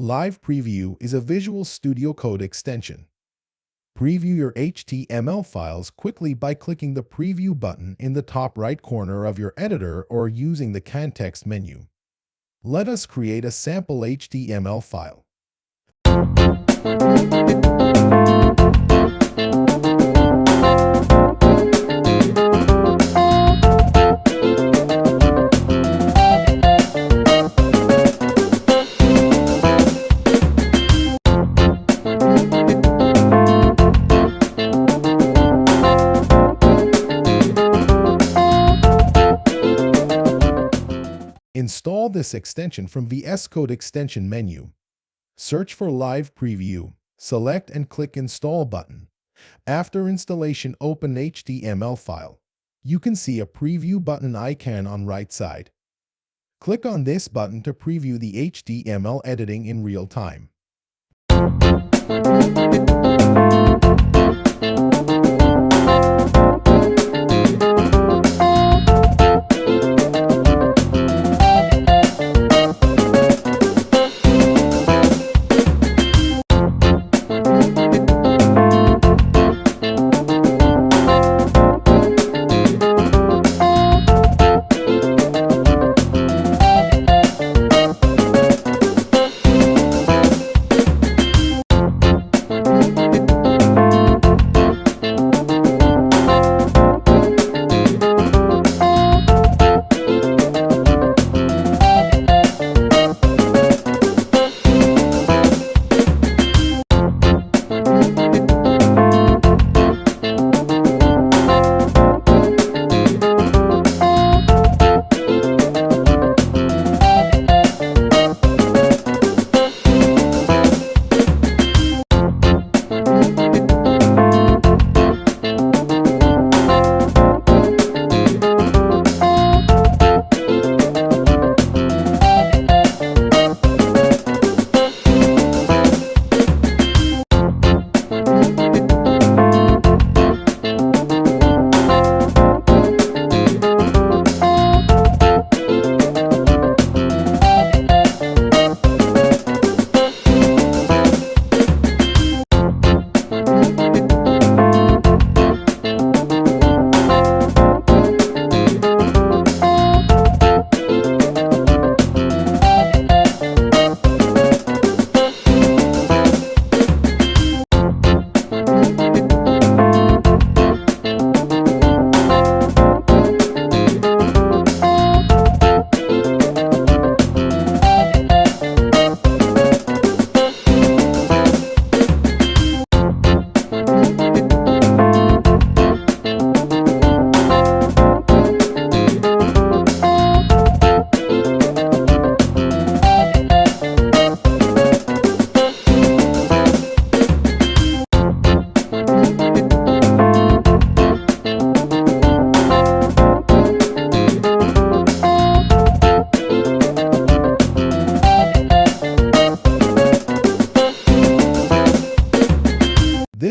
Live Preview is a Visual Studio Code extension. Preview your HTML files quickly by clicking the Preview button in the top right corner of your editor or using the context menu. Let us create a sample HTML file. Install this extension from VS Code extension menu. Search for Live Preview, select and click Install button. After installation, open HTML file. You can see a preview button icon on right side. Click on this button to preview the HTML editing in real time.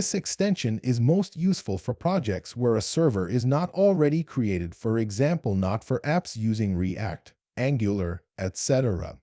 This extension is most useful for projects where a server is not already created, for example, not for apps using React, Angular, etc.